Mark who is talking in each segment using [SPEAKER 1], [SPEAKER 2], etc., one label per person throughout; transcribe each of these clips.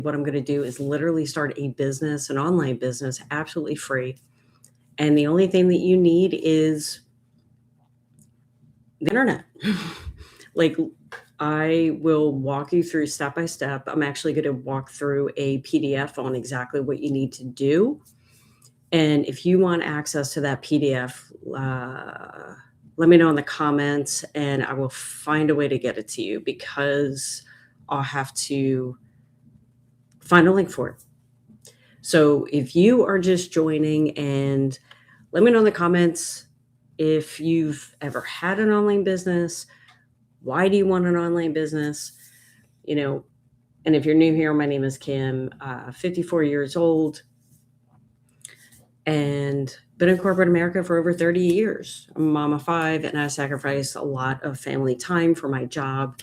[SPEAKER 1] what I'm going to do is literally start a business, an online business, absolutely free. And the only thing that you need is the internet. Like, I will walk you through step by step. I'm actually going to walk through a PDF on exactly what you need to do. And if you want access to that PDF, let me know in the comments and I will find a way to get it to you, because I'll have to find a link for it. So if you are just joining, and let me know in the comments if you've ever had an online business, why do you want an online business? And if you're new here, my name is Kim, 54 years old, and been in corporate America for over 30 years. I'm a mom of 5, and I sacrificed a lot of family time for my job.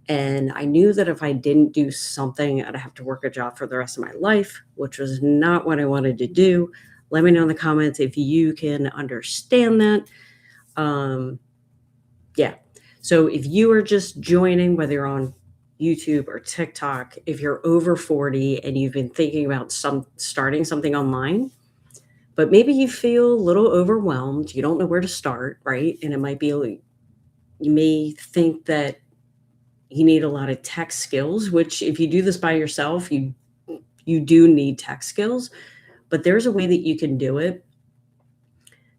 [SPEAKER 1] And I knew that if I didn't do something, I'd have to work a job for the rest of my life, which was not what I wanted to do. Let me know in the comments if you can understand that. Yeah. So if you are just joining, whether you're on YouTube or TikTok, if you're over 40 and you've been thinking about starting something online, but maybe you feel a little overwhelmed, you don't know where to start, right? And it might be, you may think that you need a lot of tech skills, which if you do this by yourself, you do need tech skills, but there's a way that you can do it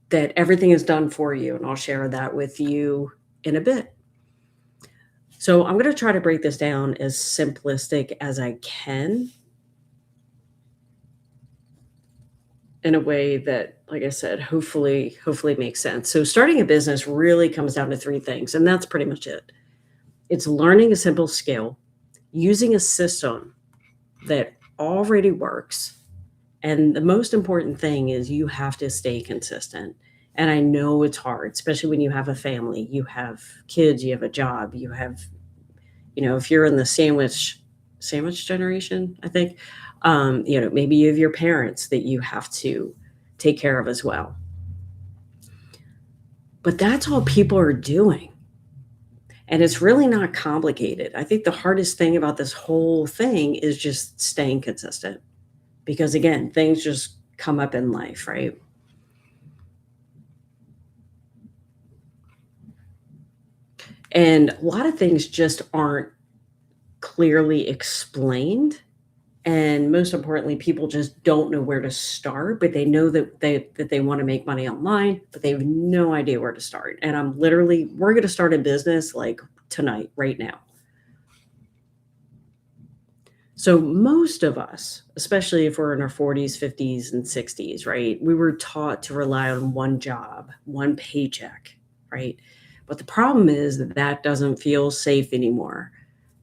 [SPEAKER 1] that everything is done for you. And I'll share that with you in a bit. So I'm going to try to break this down as simplistic as I can, in a way that, like I said, hopefully makes sense. So starting a business really comes down to 3 things, and that's pretty much it. It's learning a simple skill, using a system that already works, and the most important thing is you have to stay consistent. And I know it's hard, especially when you have a family, you have kids, you have a job, you have, if you're in the sandwich generation, I think, maybe you have your parents that you have to take care of as well. But that's all people are doing. And it's really not complicated. I think the hardest thing about this whole thing is just staying consistent. Because again, things just come up in life, right? And a lot of things just aren't clearly explained. And most importantly, people just don't know where to start, but they know that they want to make money online, but they have no idea where to start. And we're going to start a business like tonight, right now. So most of us, especially if we're in our 40s, 50s, and 60s, right, we were taught to rely on one job, one paycheck, right? But the problem is that doesn't feel safe anymore,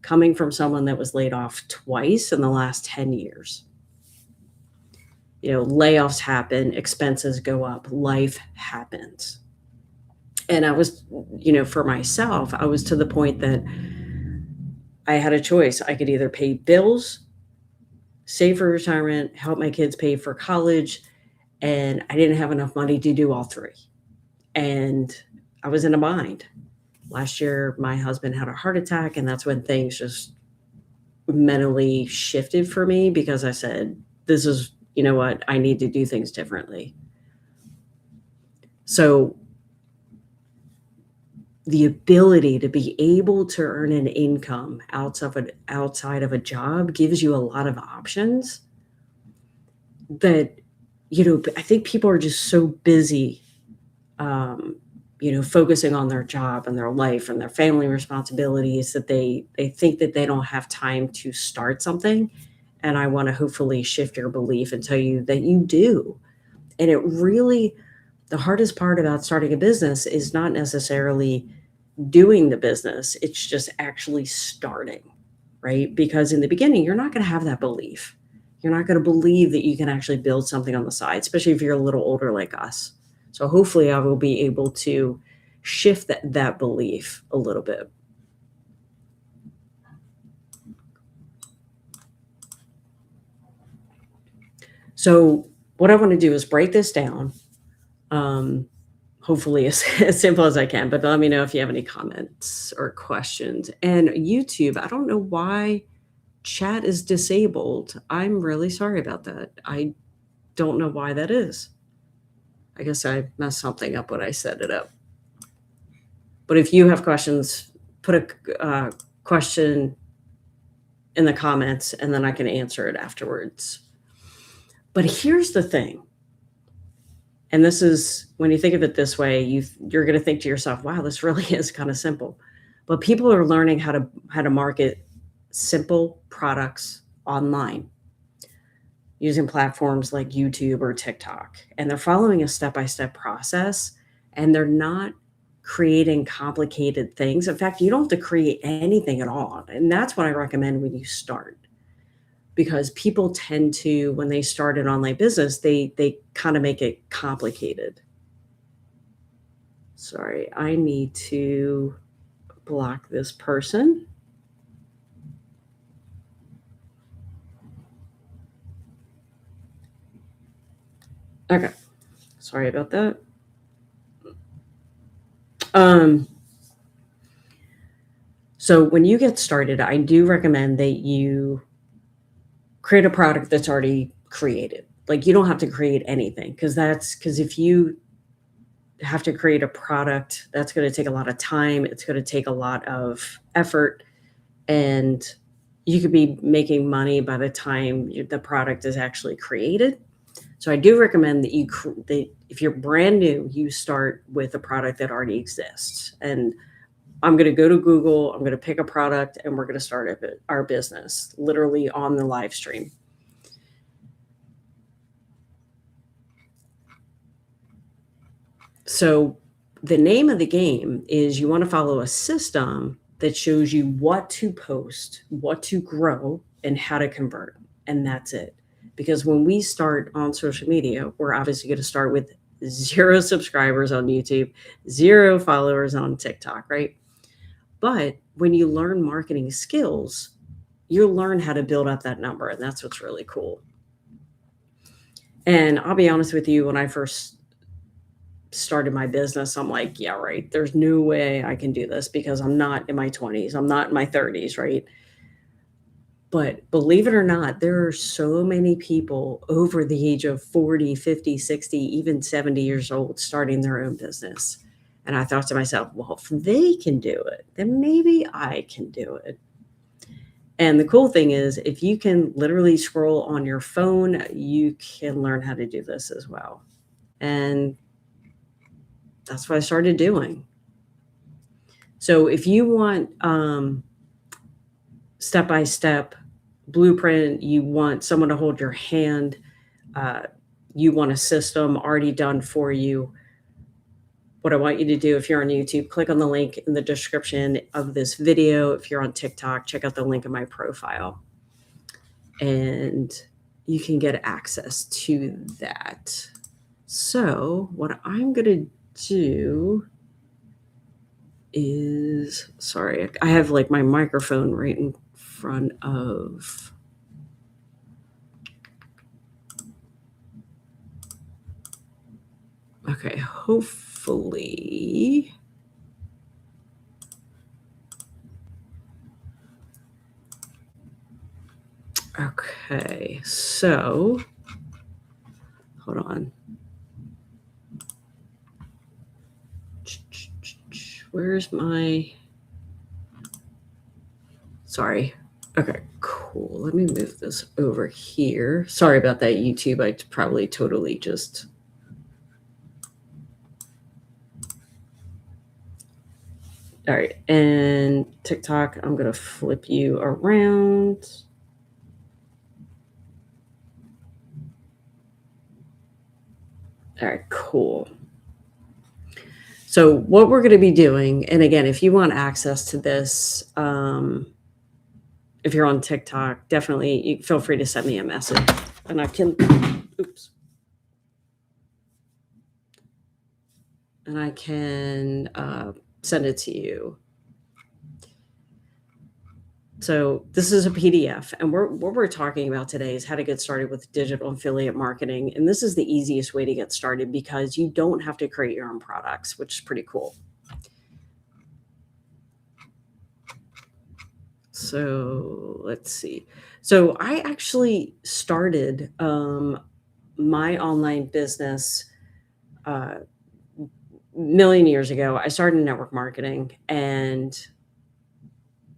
[SPEAKER 1] coming from someone that was laid off twice in the last 10 years. Layoffs happen, expenses go up, life happens. And I was, for myself, I was to the point that I had a choice. I could either pay bills, save for retirement, help my kids pay for college, and I didn't have enough money to do all 3. And I was in a bind. Last year, my husband had a heart attack, and that's when things just mentally shifted for me, because I said, this is, what, I need to do things differently. So the ability to be able to earn an income outside of a job gives you a lot of options that, I think people are just so busy, focusing on their job and their life and their family responsibilities that they think that they don't have time to start something. And I want to hopefully shift your belief and tell you that you do. And the hardest part about starting a business is not necessarily doing the business. It's just actually starting, right? Because in the beginning, you're not going to have that belief. You're not going to believe that you can actually build something on the side, especially if you're a little older like us. So hopefully I will be able to shift that belief a little bit. So what I want to do is break this down, hopefully as simple as I can, but let me know if you have any comments or questions. And YouTube, I don't know why chat is disabled. I'm really sorry about that. I don't know why that is. I guess I messed something up when I set it up. But if you have questions, put a question in the comments and then I can answer it afterwards. But here's the thing. And this is, when you think of it this way, you're going to think to yourself, wow, this really is kind of simple. But people are learning how to market simple products online using platforms like YouTube or TikTok. And they're following a step-by-step process, and they're not creating complicated things. In fact, you don't have to create anything at all. And that's what I recommend when you start. Because people tend to, when they start an online business, they kind of make it complicated. Sorry, I need to block this person. Okay, sorry about that. So when you get started, I do recommend that you create a product that's already created. Like, you don't have to create anything, because if you have to create a product, that's going to take a lot of time. It's going to take a lot of effort, and you could be making money by the time the product is actually created. So I do recommend that if you're brand new, you start with a product that already exists. And I'm going to go to Google, I'm going to pick a product, and we're going to start our business literally on the live stream. So the name of the game is, you want to follow a system that shows you what to post, what to grow, and how to convert. And that's it. Because when we start on social media, we're obviously going to start with 0 subscribers on YouTube, 0 followers on TikTok, right? But when you learn marketing skills, you'll learn how to build up that number. And that's what's really cool. And I'll be honest with you, when I first started my business, I'm like, yeah, right, there's no way I can do this, because I'm not in my 20s. I'm not in my 30s, right? But believe it or not, there are so many people over the age of 40, 50, 60, even 70 years old starting their own business. And I thought to myself, well, if they can do it, then maybe I can do it. And the cool thing is, if you can literally scroll on your phone, you can learn how to do this as well. And that's what I started doing. So if you want step-by-step blueprint, you want someone to hold your hand, you want a system already done for you, what I want you to do, if you're on YouTube, click on the link in the description of this video. If you're on TikTok, check out the link in my profile, and you can get access to that. So what I'm going to do is, sorry, I have like my microphone right in front of, okay, hopefully, okay, so hold on. Where's my, sorry. Okay, cool. Let me move this over here. Sorry about that, YouTube. I probably totally just, all right. And TikTok, I'm going to flip you around. All right, cool. So what we're going to be doing, and again, if you want access to this, if you're on TikTok, definitely you feel free to send me a message, and I can, oops, and I can send it to you. So this is a PDF, and what we're talking about today is how to get started with digital affiliate marketing. And this is the easiest way to get started, because you don't have to create your own products, which is pretty cool. So let's see. So I actually started my online business uh, million years ago. I started in network marketing, and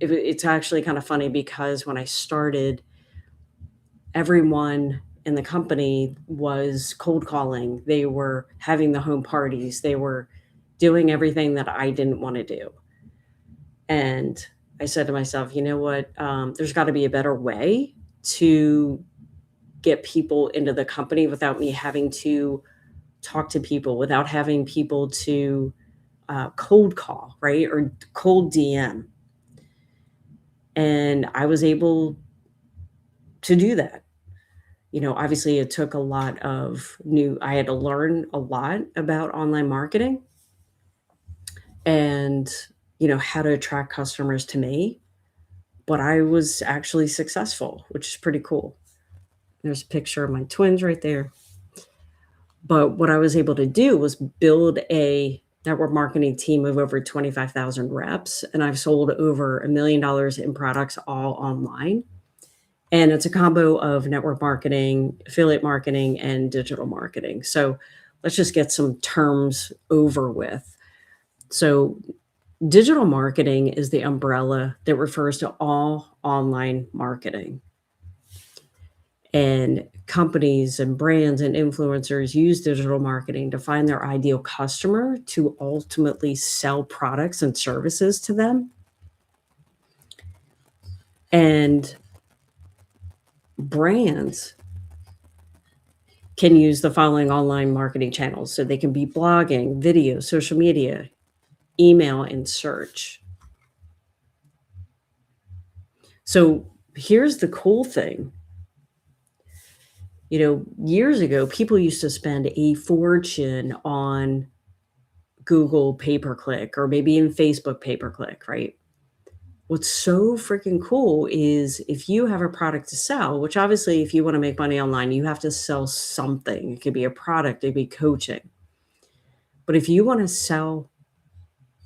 [SPEAKER 1] it's actually kind of funny because when I started, everyone in the company was cold calling. They were having the home parties. They were doing everything that I didn't want to do. And I said to myself, you know what? There's got to be a better way to get people into the company without me having to talk to people, without having people to cold call, right? Or cold DM. And I was able to do that. Obviously it took a lot of I had to learn a lot about online marketing and, how to attract customers to me. But I was actually successful, which is pretty cool. There's a picture of my twins right there. But what I was able to do was build a network marketing team of over 25,000 reps, and I've sold over $1 million in products all online. And it's a combo of network marketing, affiliate marketing, and digital marketing. So let's just get some terms over with. So digital marketing is the umbrella that refers to all online marketing. And companies and brands and influencers use digital marketing to find their ideal customer to ultimately sell products and services to them. And brands can use the following online marketing channels. So they can be blogging, video, social media, email, and search. So here's the cool thing. Years ago, people used to spend a fortune on Google pay-per-click or maybe in Facebook pay-per-click, right? What's so freaking cool is if you have a product to sell, which obviously if you want to make money online, you have to sell something. It could be a product, it could be coaching. But if you want to sell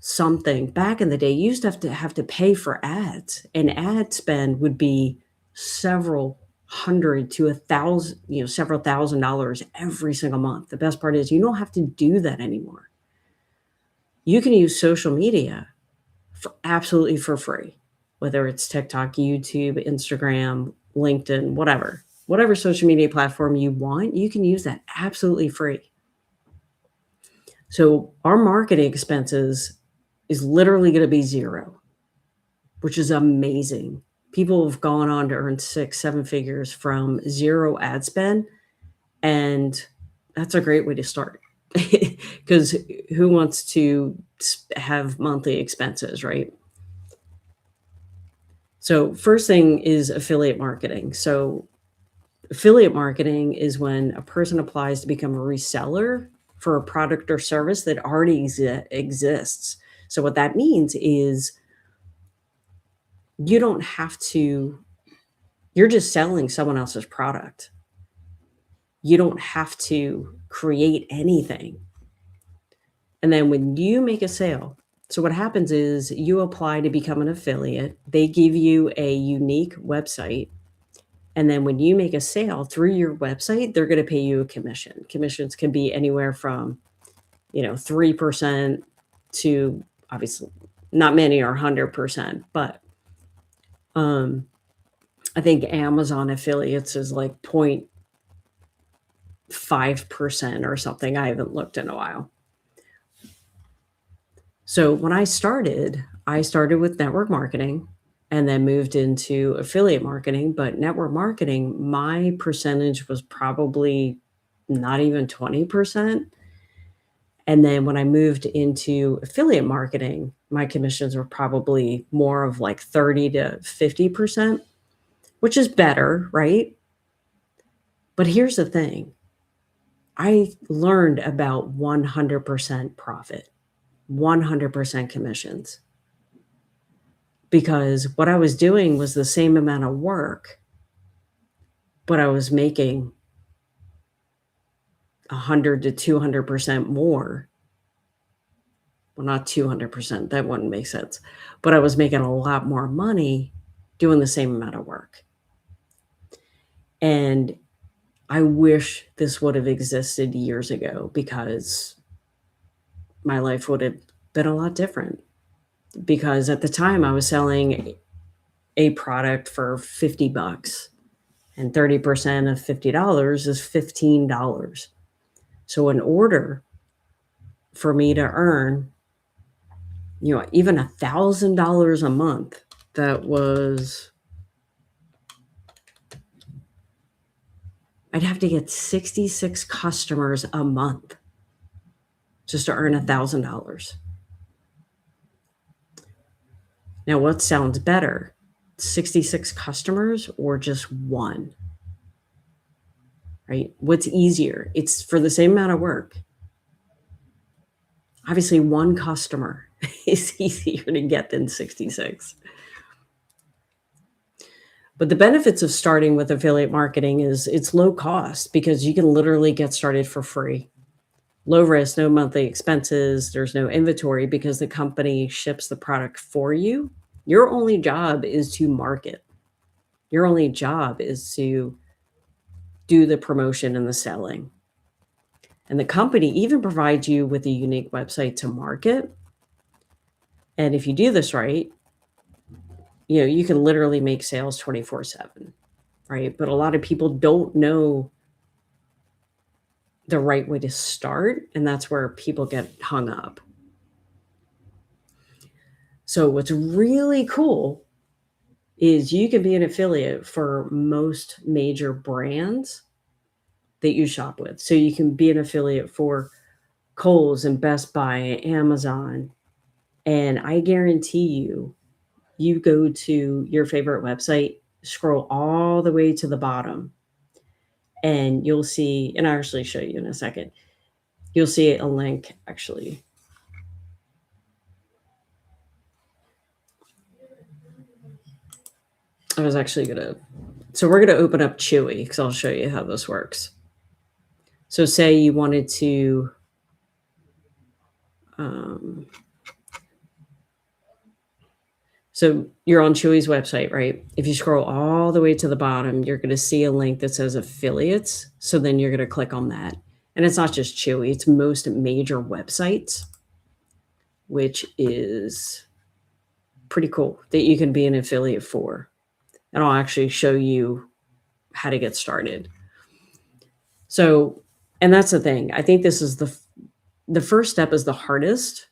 [SPEAKER 1] something, back in the day, you used to have to pay for ads, and ad spend would be several hundred to several $1,000s every single month. The best part is you don't have to do that anymore. You can use social media absolutely for free, whether it's TikTok, YouTube, Instagram, LinkedIn, whatever social media platform you want, you can use that absolutely free. So our marketing expenses is literally going to be zero, which is amazing. People have gone on to earn 6, 7 figures from zero ad spend. And that's a great way to start because who wants to have monthly expenses, right? So first thing is affiliate marketing. So affiliate marketing is when a person applies to become a reseller for a product or service that already exists. So what that means is you don't have to, you're just selling someone else's product. You don't have to create anything. And then when you make a sale, so what happens is you apply to become an affiliate. They give you a unique website. And then when you make a sale through your website, they're going to pay you a commission. Commissions can be anywhere from, 3% to obviously not many are 100%, but I think Amazon affiliates is like 0.5% or something. I haven't looked in a while. So when I started with network marketing and then moved into affiliate marketing. But network marketing, my percentage was probably not even 20%. And then when I moved into affiliate marketing, my commissions were probably more of like 30 to 50%, which is better, right? But here's the thing. I learned about 100% profit, 100% commissions. Because what I was doing was the same amount of work, but I was making 100 to 200% more. Well, not 200%, that wouldn't make sense. But I was making a lot more money doing the same amount of work. And I wish this would have existed years ago because my life would have been a lot different. Because at the time I was selling a product for $50 and 30% of $50 is $15. So in order for me to earn, even $1,000 a month, I'd have to get 66 customers a month just to earn $1,000. Now, what sounds better, 66 customers or just one? Right? What's easier? It's for the same amount of work. Obviously, one customer is easier to get than 66. But the benefits of starting with affiliate marketing is it's low cost because you can literally get started for free. Low risk, no monthly expenses. There's no inventory because the company ships the product for you. Your only job is to market. Your only job is to do the promotion and the selling. And the company even provides you with a unique website to market. And if you do this right, you can literally make sales 24/7, right? But a lot of people don't know the right way to start, and that's where people get hung up. So what's really cool is you can be an affiliate for most major brands that you shop with. So you can be an affiliate for Kohl's and Best Buy, Amazon, and I guarantee you go to your favorite website, scroll all the way to the bottom, and you'll see, and I'll actually show you in a second, you'll see a link actually. I was actually so we're going to open up Chewy because I'll show you how this works. So say you wanted to, so you're on Chewy's website, right? If you scroll all the way to the bottom, you're going to see a link that says affiliates. So then you're going to click on that. And it's not just Chewy, it's most major websites, which is pretty cool that you can be an affiliate for. And I'll actually show you how to get started. So, and that's the thing. I think this is the first step is the hardest,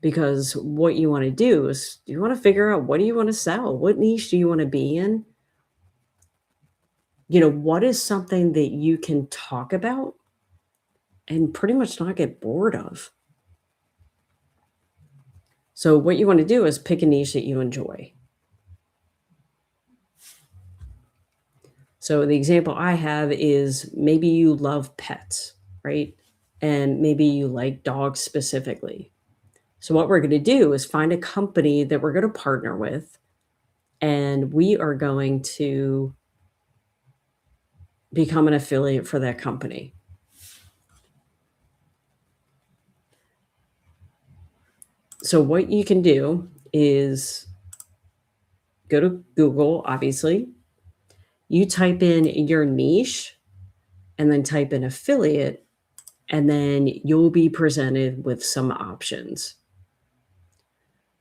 [SPEAKER 1] because what you want to do is you want to figure out, what do you want to sell? What niche do you want to be in? What is something that you can talk about and pretty much not get bored of? So what you want to do is pick a niche that you enjoy. So the example I have is maybe you love pets, right? And maybe you like dogs specifically. So what we're going to do is find a company that we're going to partner with, and we are going to become an affiliate for that company. So what you can do is go to Google, obviously. You type in your niche and then type in affiliate, and then you'll be presented with some options.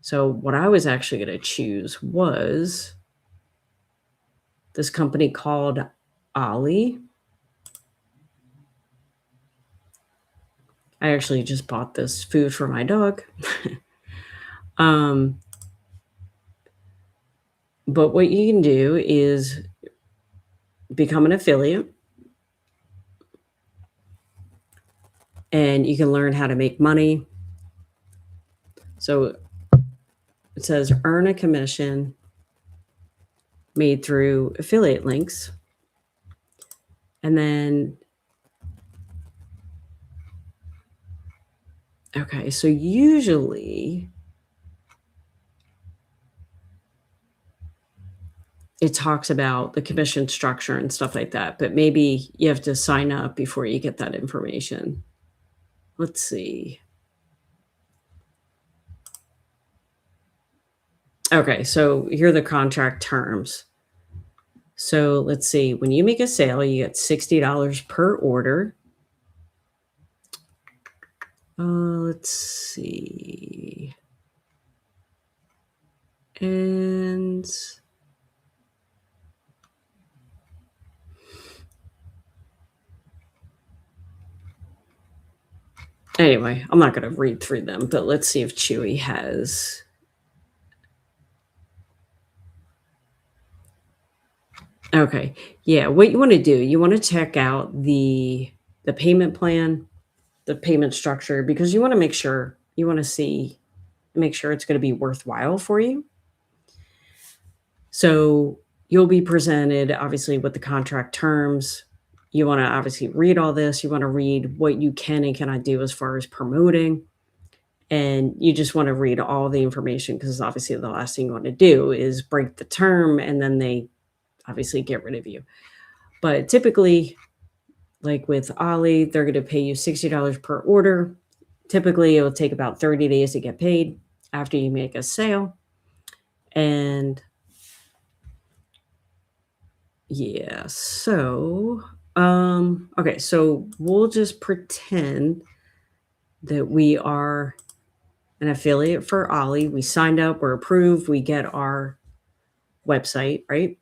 [SPEAKER 1] So what I was actually going to choose was this company called Ollie. I actually just bought this food for my dog. But what you can do is become an affiliate, and you can learn how to make money. So it says earn a commission made through affiliate links. And then, okay, so usually it talks about the commission structure and stuff like that, but maybe you have to sign up before you get that information. Let's see. Okay, so here are the contract terms. So let's see. When you make a sale, you get $60 per order. Let's see. And anyway, I'm not going to read through them, but let's see if Chewy has. Okay. Yeah, what you want to do, you want to check out the payment plan, the payment structure, because you want to make sure, you want to make sure it's going to be worthwhile for you. So you'll be presented obviously with the contract terms. You want to obviously read all this. You want to read what you can and cannot do as far as promoting. And you just want to read all the information, because obviously the last thing you want to do is break the term and then they obviously get rid of you. But typically, like with Ollie, they're going to pay you $60 per order. Typically, it will take about 30 days to get paid after you make a sale. And yeah, so okay, so we'll just pretend that we are an affiliate for Ollie. We signed up, we're approved, we get our website, right?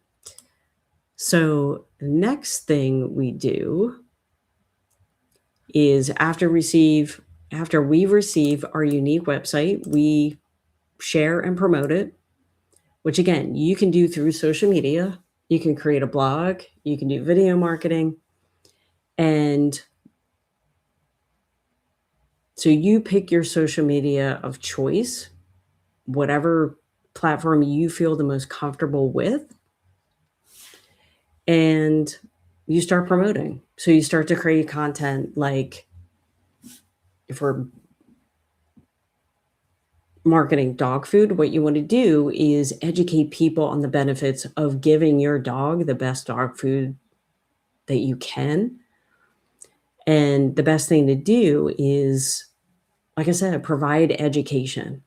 [SPEAKER 1] So the next thing we do is after we receive our unique website, we share and promote it, which again, you can do through social media. You can create a blog, you can do video marketing. And so you pick your social media of choice, whatever platform you feel the most comfortable with, and you start promoting. So you start to create content, like if we're marketing dog food, what you want to do is educate people on the benefits of giving your dog the best dog food that you can. And the best thing to do is, like I said, provide education.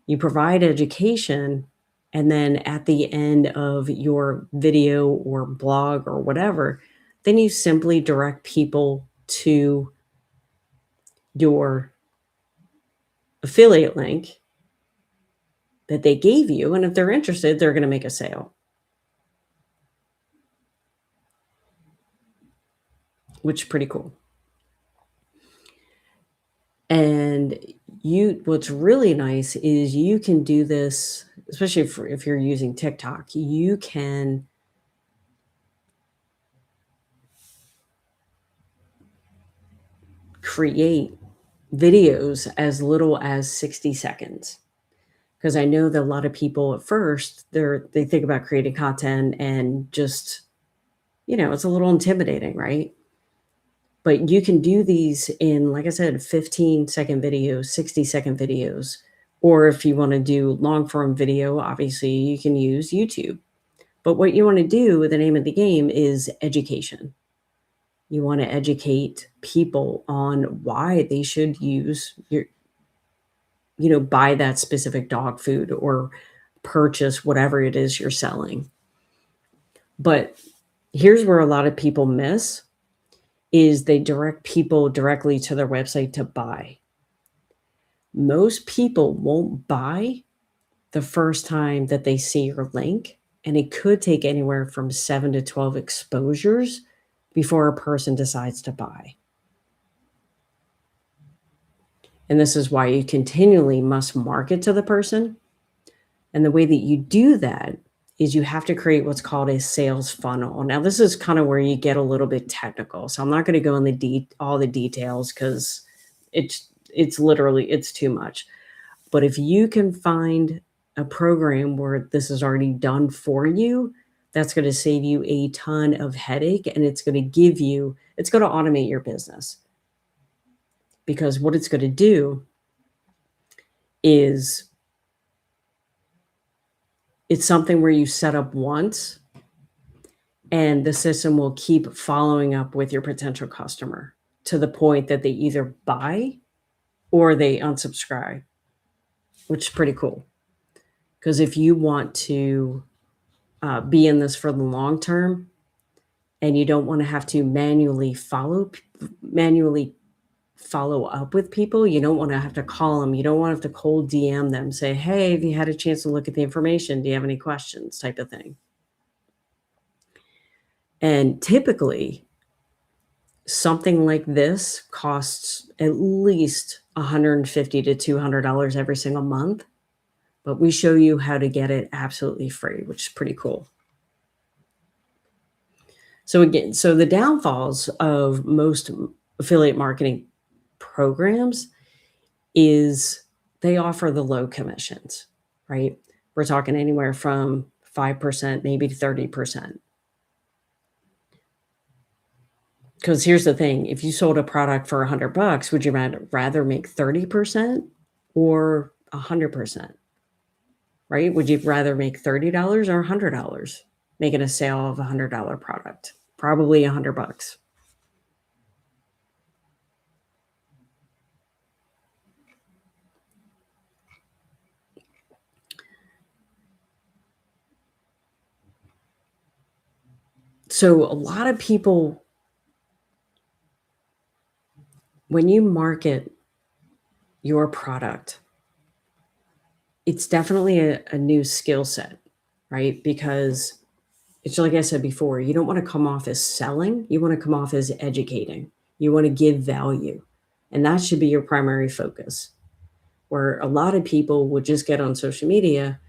[SPEAKER 1] You provide education, and then at the end of your video or blog or whatever, then you simply direct people to your affiliate link that they gave you. And if they're interested, they're going to make a sale, which is pretty cool. And what's really nice is you can do this, especially if you're using TikTok, you can create videos as little as 60 seconds. Because I know that a lot of people at first, they think about creating content and just, it's a little intimidating, right? But you can do these in, like I said, 15-second videos, 60-second videos. Or if you want to do long form video, obviously you can use YouTube. But what you want to do, the name of the game is education. You want to educate people on why they should use buy that specific dog food or purchase whatever it is you're selling. But here's where a lot of people miss is they direct people directly to their website to buy. Most people won't buy the first time that they see your link, and it could take anywhere from 7 to 12 exposures before a person decides to buy. And this is why you continually must market to the person. And the way that you do that is you have to create what's called a sales funnel. Now, this is kind of where you get a little bit technical. So I'm not going to go in all the details, because it's literally, it's too much. But if you can find a program where this is already done for you, that's going to save you a ton of headache, and it's going to automate your business. Because what it's going to do is, it's something where you set up once and the system will keep following up with your potential customer to the point that they either buy or they unsubscribe, which is pretty cool. Because if you want to be in this for the long term and you don't want to have to manually follow up with people, you don't want to have to call them, you don't want to have to cold DM them, say, hey, have you had a chance to look at the information, do you have any questions, type of thing. And typically something like this costs at least $150 to $200 every single month, but we show you how to get it absolutely free, which is pretty cool. So again, so the downfalls of most affiliate marketing programs is they offer the low commissions, right? We're talking anywhere from 5%, maybe 30%. Because here's the thing, if you sold a product for $100, would you rather make 30% or 100%? Right? Would you rather make $30 or $100 making a sale of a $100 product? Probably $100. So a lot of people, when you market your product, it's definitely a new skill set, right? Because it's like I said before, you don't want to come off as selling, you want to come off as educating. You want to give value. And that should be your primary focus. Where a lot of people would just get on social media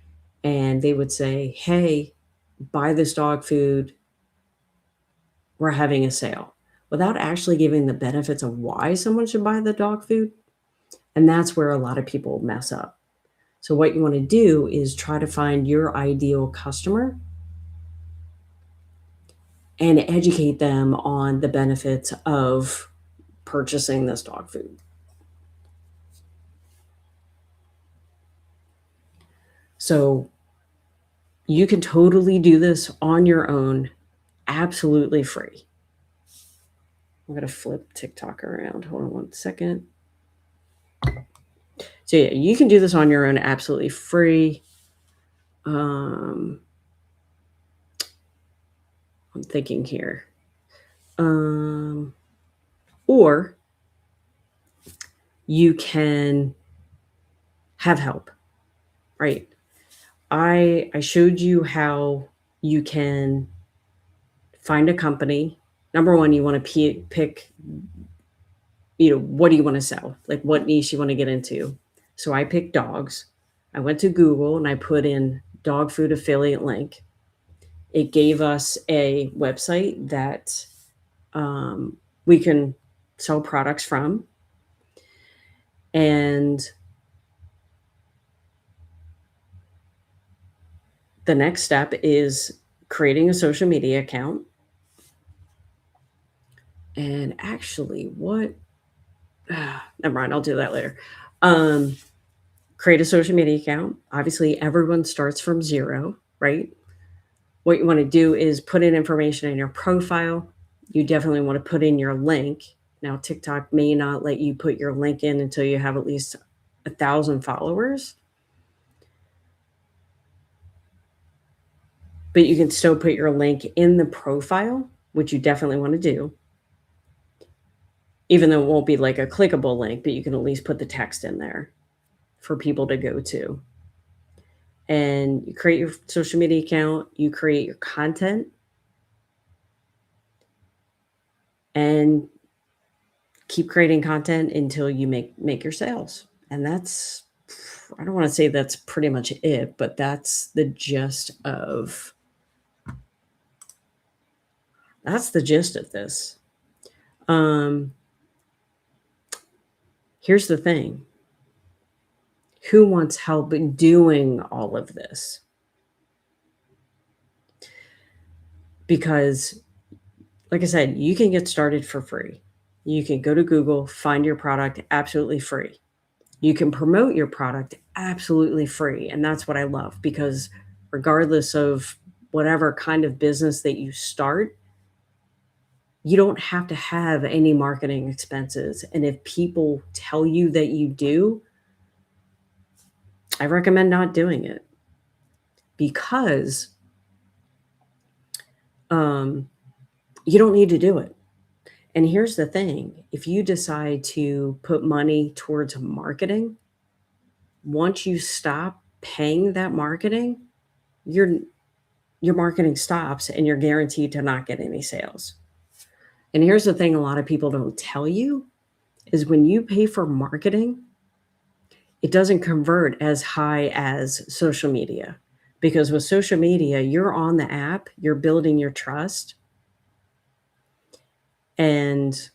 [SPEAKER 1] and they would say, hey, buy this dog food, we're having a sale, without actually giving the benefits of why someone should buy the dog food. And that's where a lot of people mess up. So what you want to do is try to find your ideal customer and educate them on the benefits of purchasing this dog food. So you can totally do this on your own, absolutely free. I'm going to flip TikTok around. Hold on one second. So yeah, you can do this on your own, absolutely free. I'm thinking here. Or you can have help, right? I showed you how you can find a company. Number one, you want to pick, what do you want to sell? Like what niche you want to get into. So I picked dogs. I went to Google and I put in dog food affiliate link. It gave us a website that we can sell products from. And the next step is creating a social media account. And actually, never mind, I'll do that later. Create a social media account. Obviously, everyone starts from zero, right? What you want to do is put in information in your profile. You definitely want to put in your link. Now, TikTok may not let you put your link in until you have at least 1,000 followers. But you can still put your link in the profile, which you definitely want to do. Even though it won't be like a clickable link, but you can at least put the text in there for people to go to. And you create your social media account, you create your content, and keep creating content until you make your sales. And that's, I don't want to say that's pretty much it, but that's the gist of this. Here's the thing. Who wants help in doing all of this? Because, like I said, you can get started for free. You can go to Google, find your product absolutely free. You can promote your product absolutely free. And that's what I love, because regardless of whatever kind of business that you start, you don't have to have any marketing expenses. And if people tell you that you do, I recommend not doing it. because you don't need to do it. And here's the thing, if you decide to put money towards marketing, once you stop paying that marketing, your marketing stops and you're guaranteed to not get any sales. And here's the thing a lot of people don't tell you is when you pay for marketing, it doesn't convert as high as social media. Because with social media, you're on the app, you're building your trust, and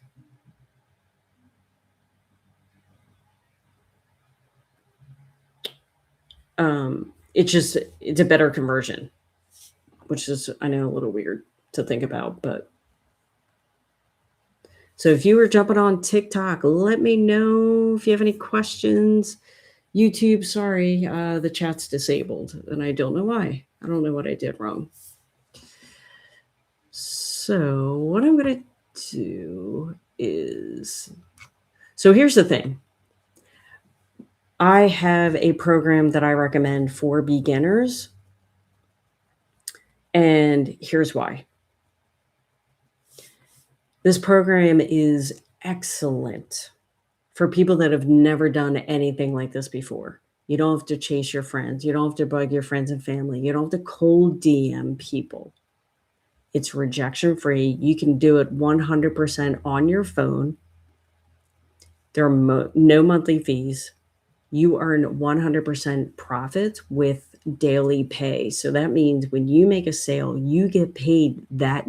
[SPEAKER 1] it's a better conversion, which is, I know, a little weird to think about. But so if you were jumping on TikTok, let me know if you have any questions. YouTube, sorry, the chat's disabled, and I don't know why. I don't know what I did wrong. So what I'm going to do is, so here's the thing. I have a program that I recommend for beginners, and here's why. This program is excellent for people that have never done anything like this before. You don't have to chase your friends. You don't have to bug your friends and family. You don't have to cold DM people. It's rejection free. You can do it 100% on your phone. There are no monthly fees. You earn 100% profit with daily pay. So that means when you make a sale, you get paid that,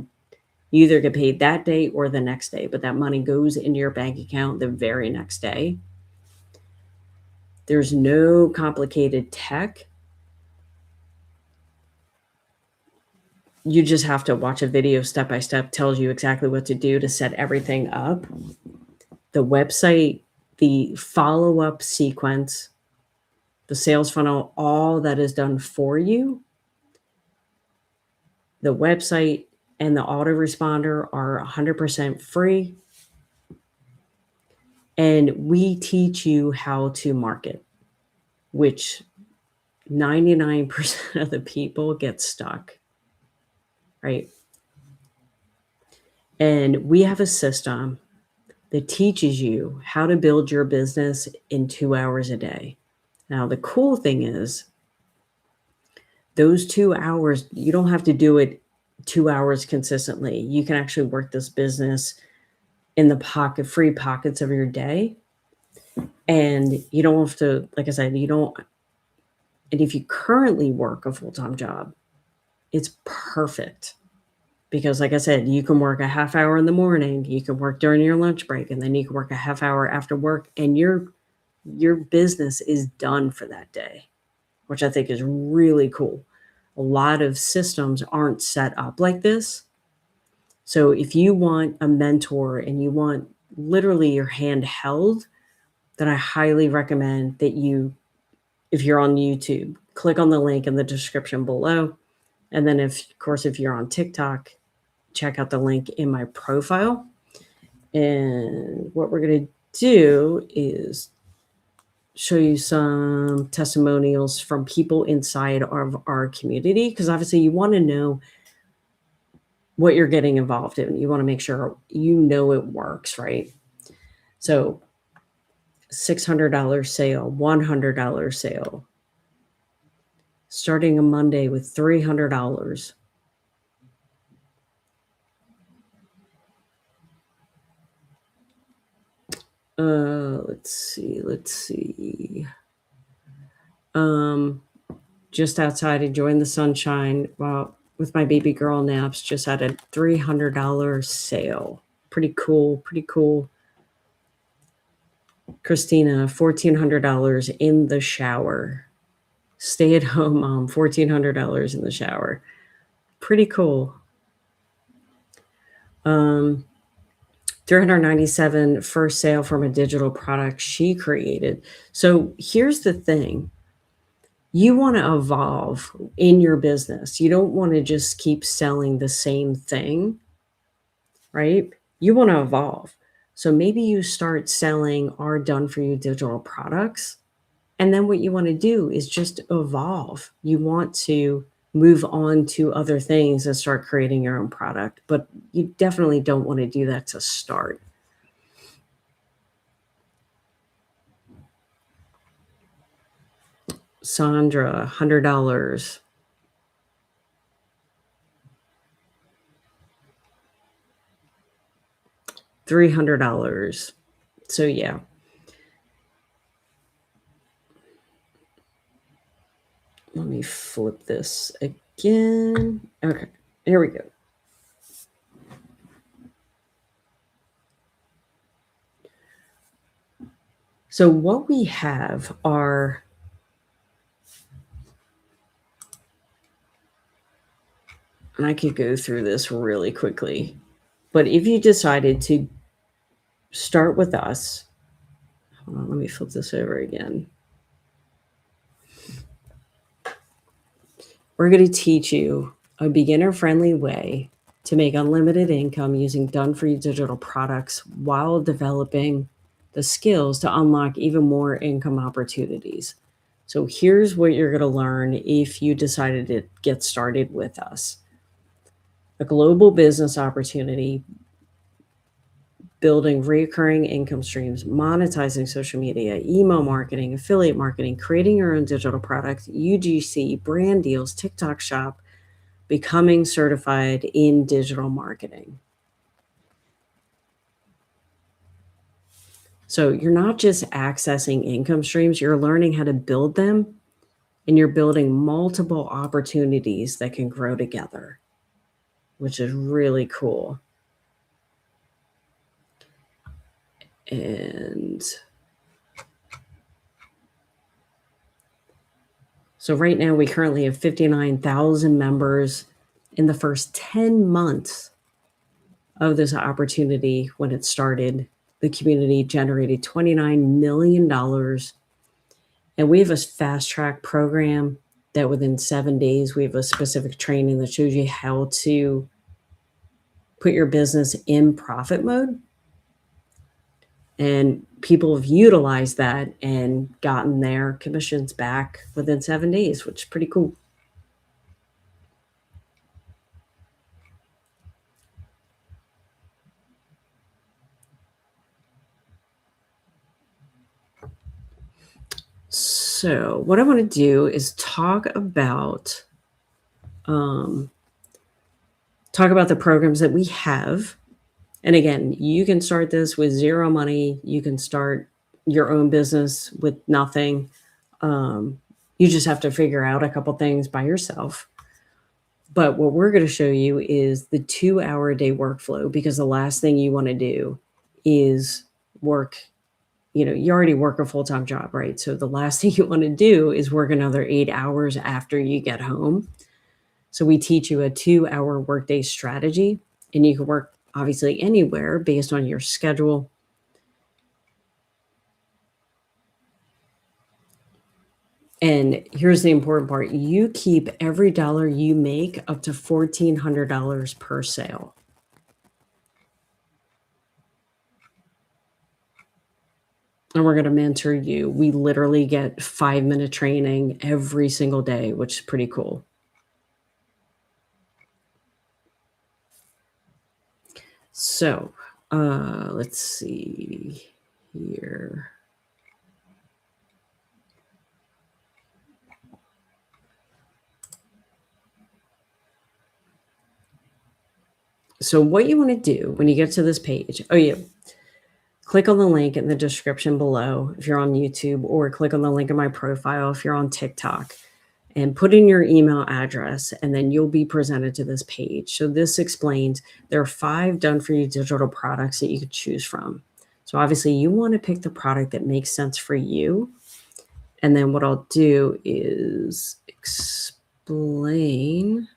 [SPEAKER 1] you either get paid that day or the next day, but that money goes into your bank account the very next day. There's no complicated tech. You just have to watch a video step by step, tells you exactly what to do to set everything up. The website, the follow-up sequence, the sales funnel, all that is done for you. The website and the autoresponder are 100% free. And we teach you how to market, which 99% of the people get stuck, right? And we have a system that teaches you how to build your business in 2 hours a day. Now, the cool thing is those 2 hours, you don't have to do it 2 hours consistently. You can actually work this business in the free pockets of your day. And you don't have to, like I said, and if you currently work a full-time job, it's perfect. Because like I said, you can work a half hour in the morning, you can work during your lunch break, and then you can work a half hour after work, and your business is done for that day, which I think is really cool. A lot of systems aren't set up like this. So if you want a mentor and you want literally your hand held, then I highly recommend that you, if you're on YouTube, click on the link in the description below. And then of course, if you're on TikTok, check out the link in my profile. And what we're going to do is show you some testimonials from people inside of our community, because obviously you want to know what you're getting involved in. You want to make sure you know it works, right? So $600 sale, $100 sale, starting a Monday with $300. Let's see. Just outside enjoying the sunshine while with my baby girl naps, just had a $300 sale. Pretty cool. Christina, $1,400 in the shower. Stay at home mom, $1,400 in the shower. Pretty cool. 397 first sale from a digital product she created. So here's the thing. You want to evolve in your business. You don't want to just keep selling the same thing, right? You want to evolve. So maybe you start selling our done for you digital products. And then what you want to do is just evolve. You want to move on to other things and start creating your own product. But you definitely don't want to do that to start. Sandra, $100. $300. So yeah. Let me flip this again. Okay, here we go. So what we have are, and I could go through this really quickly, but if you decided to start with us, hold on, let me flip this over again. We're going to teach you a beginner-friendly way to make unlimited income using done-for-you digital products while developing the skills to unlock even more income opportunities. So here's what you're going to learn if you decided to get started with us. A global business opportunity, building recurring income streams, monetizing social media, email marketing, affiliate marketing, creating your own digital product, UGC, brand deals, TikTok shop, becoming certified in digital marketing. So you're not just accessing income streams, you're learning how to build them, and you're building multiple opportunities that can grow together, which is really cool. And so right now we currently have 59,000 members. In the first 10 months of this opportunity, when it started, the community generated $29 million. And we have a fast track program that within 7 days, we have a specific training that shows you how to put your business in profit mode. And people have utilized that and gotten their commissions back within 7 days, which is pretty cool. So what I want to do is talk about the programs that we have. And again, you can start this with zero money. You can start your own business with nothing. You just have to figure out a couple things by yourself. But what we're going to show you is the 2-hour a day workflow, because the last thing you want to do is work. You already work a full-time job, right? So the last thing you want to do is work another 8 hours after you get home. So we teach you a 2-hour workday strategy, and you can work obviously anywhere based on your schedule. And here's the important part. You keep every dollar you make up to $1,400 per sale. And we're going to mentor you. We literally get 5-minute training every single day, which is pretty cool. So let's see here. So what you want to do when you get to this page, click on the link in the description below if you're on YouTube, or click on the link in my profile if you're on TikTok, and put in your email address, and then you'll be presented to this page. So this explains there are 5 done-for-you digital products that you could choose from. So obviously you want to pick the product that makes sense for you. And then what I'll do is explain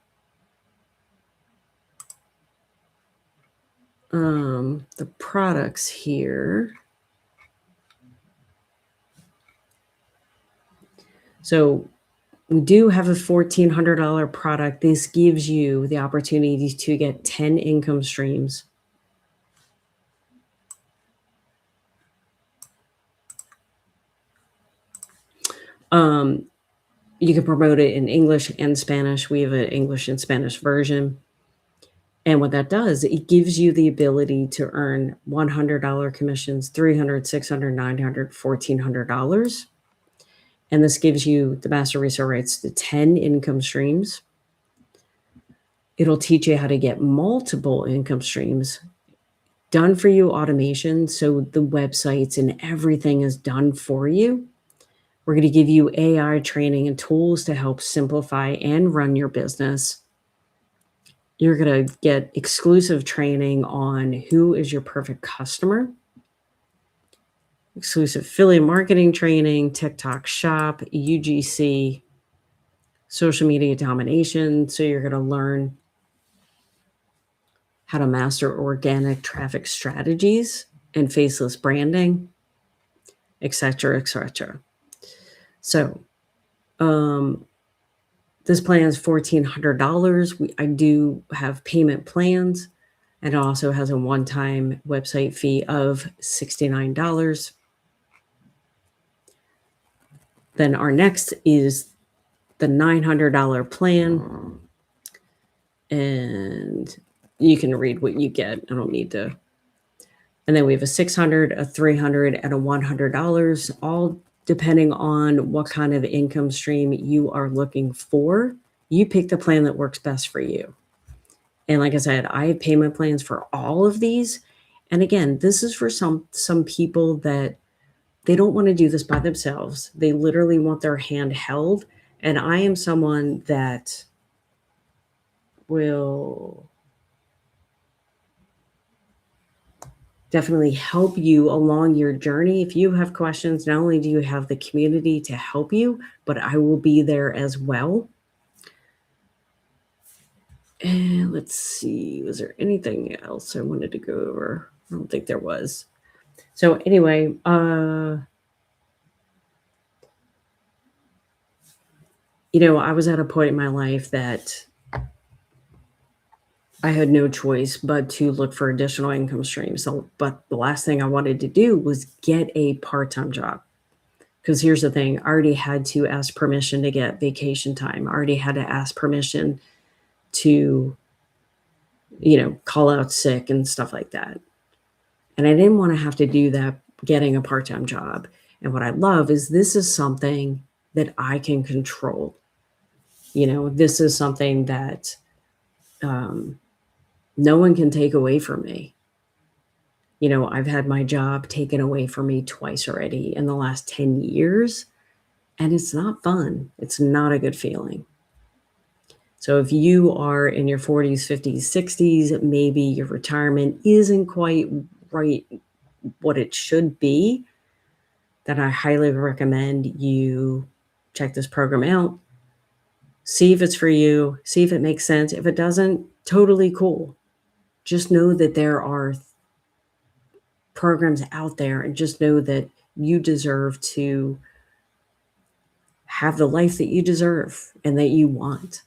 [SPEAKER 1] the products here. So we do have a $1,400 product. This gives you the opportunity to get 10 income streams. You can promote it in English and Spanish. We have an English and Spanish version. And what that does, it gives you the ability to earn $100 commissions, $300, $600, $900, $1,400. And this gives you the master resale rights to 10 income streams. It'll teach you how to get multiple income streams, done for you automation. So the websites and everything is done for you. We're going to give you AI training and tools to help simplify and run your business. You're going to get exclusive training on who is your perfect customer, exclusive affiliate marketing training, TikTok shop, UGC, social media domination. So you're going to learn how to master organic traffic strategies and faceless branding, etc., etc. So this plan is $1,400. I do have payment plans, and it also has a one-time website fee of $69. Then our next is the $900 plan, and you can read what you get. I don't need to. And then we have a $600, a $300, and a $100, all depending on what kind of income stream you are looking for. You pick the plan that works best for you. And like I said, I have payment plans for all of these. And again, this is for some people that they don't want to do this by themselves. They literally want their hand held. And I am someone that will definitely help you along your journey. If you have questions, not only do you have the community to help you, but I will be there as well. And let's see, was there anything else I wanted to go over? I don't think there was. So anyway, I was at a point in my life that I had no choice but to look for additional income streams. But the last thing I wanted to do was get a part-time job. Because here's the thing, I already had to ask permission to get vacation time. I already had to ask permission to, call out sick and stuff like that. And I didn't want to have to do that getting a part-time job. And what I love is this is something that I can control. This is something that no one can take away from me. I've had my job taken away from me twice already in the last 10 years, and it's not fun. It's not a good feeling. So if you are in your 40s, 50s, 60s, maybe your retirement isn't quite right what it should be, then I highly recommend you check this program out. See if it's for you. See if it makes sense. If it doesn't, totally cool. Just know that there are programs out there, and just know that you deserve to have the life that you deserve and that you want.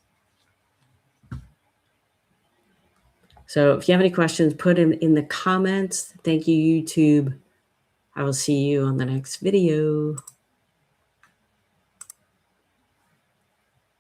[SPEAKER 1] So if you have any questions, put them in the comments. Thank you, YouTube. I will see you on the next video.